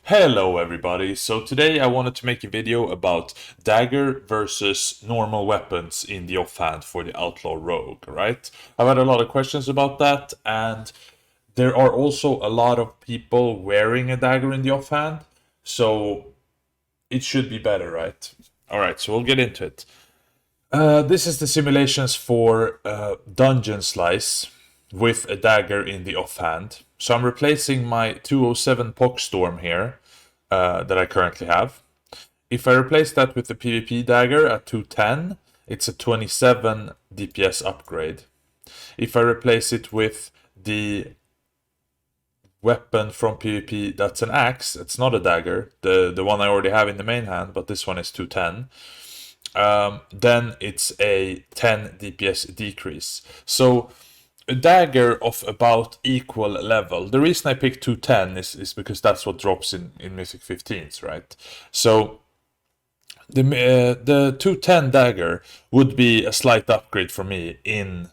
Hello everybody, so today I wanted to make a video about Dagger versus normal weapons in the offhand for the Outlaw Rogue, right? I've had a lot of questions about that, and there are also a lot of people wearing a Dagger in the offhand, so it should be better, right? Alright, so we'll get into it. This is the simulations for Dungeon Slice with a Dagger in the offhand. So I'm replacing my 207 Pockstorm here that I currently have. If I replace that with the PvP Dagger at 210, it's a 27 DPS upgrade. If I replace it with the weapon from PvP that's an axe, it's not a dagger, the one I already have in the main hand, but this one is 210. Then it's a 10 DPS decrease. So a dagger of about equal level. The reason I picked 210 is because that's what drops in Mythic 15s, right? So the 210 dagger would be a slight upgrade for me in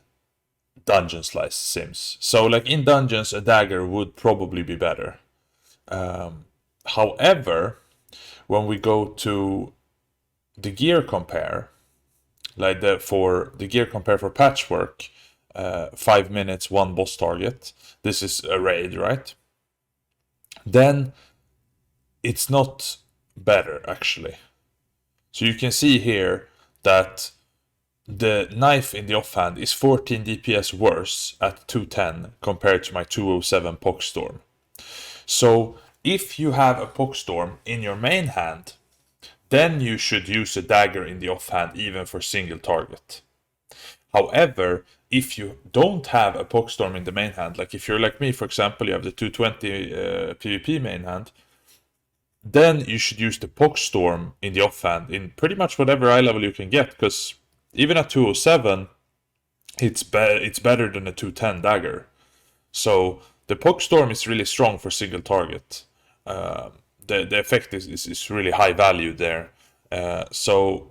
Dungeon Slice Sims. So like in Dungeons, a dagger would probably be better. However, when we go to the gear compare, like for the gear compare for patchwork, 5 minutes, one boss target. This is a raid, right? Then it's not better actually. So you can see here that the knife in the offhand is 14 DPS worse at 210 compared to my 207 Pockstorm. So if you have a Pockstorm in your main hand, then you should use a dagger in the offhand even for single target. However, if you don't have a Pockstorm in the main hand, like if you're like me, for example, you have the 220 PvP main hand, then you should use the Pockstorm in the offhand in pretty much whatever eye level you can get, because even at 207, it's better than a 210 dagger. So the Pockstorm is really strong for single target. The effect is really high value there. So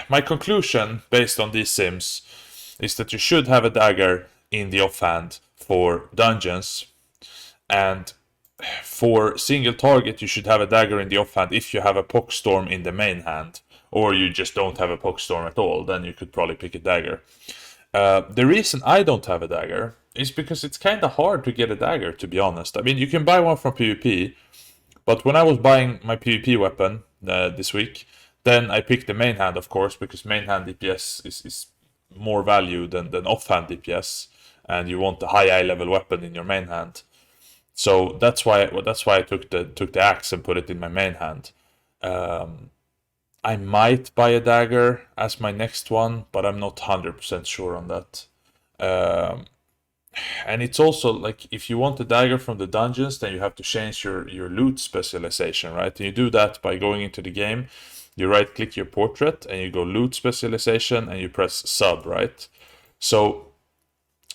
my conclusion based on these sims is that you should have a dagger in the offhand for dungeons, and for single target you should have a dagger in the offhand if you have a Pockstorm in the main hand, or you just don't have a Pockstorm at all. Then you could probably pick a dagger. The reason I don't have a dagger is because it's kind of hard to get a dagger, to be honest. I mean, you can buy one from PvP, but when I was buying my PvP weapon this week, then I picked the main hand, of course, because main hand DPS is more value than offhand DPS, and you want a high eye level weapon in your main hand. So that's why I took the axe and put it in my main hand. I might buy a dagger as my next one, but I'm not 100% sure on that. And it's also like if you want a dagger from the dungeons, then you have to change your loot specialization, right? And you do that by going into the game, you right click your portrait and you go loot specialization and you press sub, right? So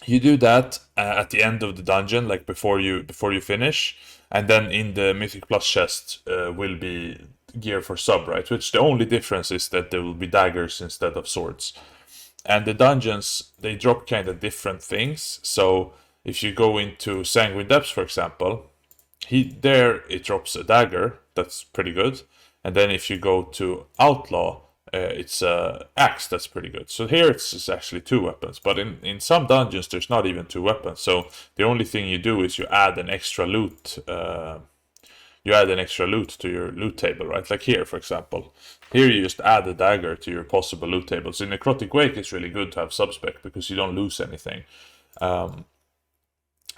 you do that at the end of the dungeon, like before you finish, and then in the Mythic Plus chest will be gear for sub, right? Which the only difference is that there will be daggers instead of swords. And the dungeons, they drop kind of different things. So if you go into Sanguine Depths, for example, there it drops a dagger. That's pretty good. And then if you go to Outlaw, it's a axe. That's pretty good. So here it's actually two weapons. But in some dungeons, there's not even two weapons. So the only thing you do is you add an extra loot. You add an extra loot to your loot table, right? Like here, for example. Here you just add a dagger to your possible loot tables. In Necrotic Wake, it's really good to have subspec because you don't lose anything.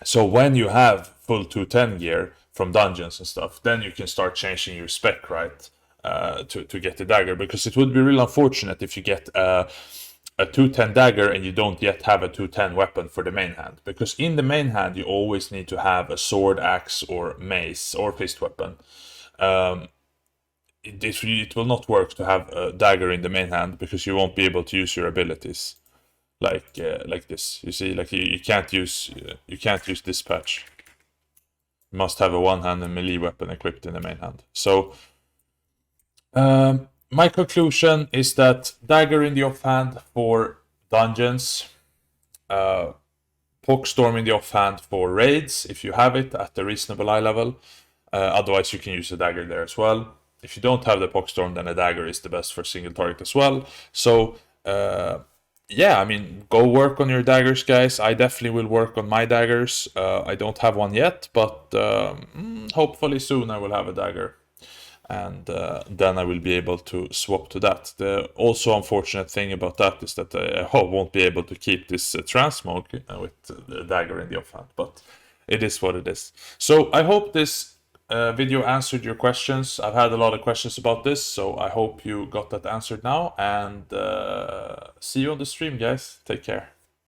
So when you have full 210 gear from dungeons and stuff, then you can start changing your spec, right? To get the dagger, because it would be real unfortunate if you get a 210 dagger and you don't yet have a 210 weapon for the main hand, because in the main hand you always need to have a sword, axe, or mace or fist weapon. It will not work to have a dagger in the main hand because you won't be able to use your abilities like this. You see, like you can't use dispatch. You must have a one-handed melee weapon equipped in the main hand. So my conclusion is that dagger in the offhand for dungeons, Pockstorm in the offhand for raids if you have it at a reasonable eye level, Otherwise, you can use a dagger there as well. If you don't have the Poxstorm, then a dagger is the best for single target as well. So, yeah, I mean, go work on your daggers, guys. I definitely will work on my daggers. I don't have one yet, but hopefully soon I will have a dagger. And then I will be able to swap to that. The also unfortunate thing about that is that I won't be able to keep this transmog with the dagger in the offhand, but it is what it is. So I hope this video answered your questions. I've had a lot of questions about this, so I hope you got that answered now, and see you on the stream, guys. Take care.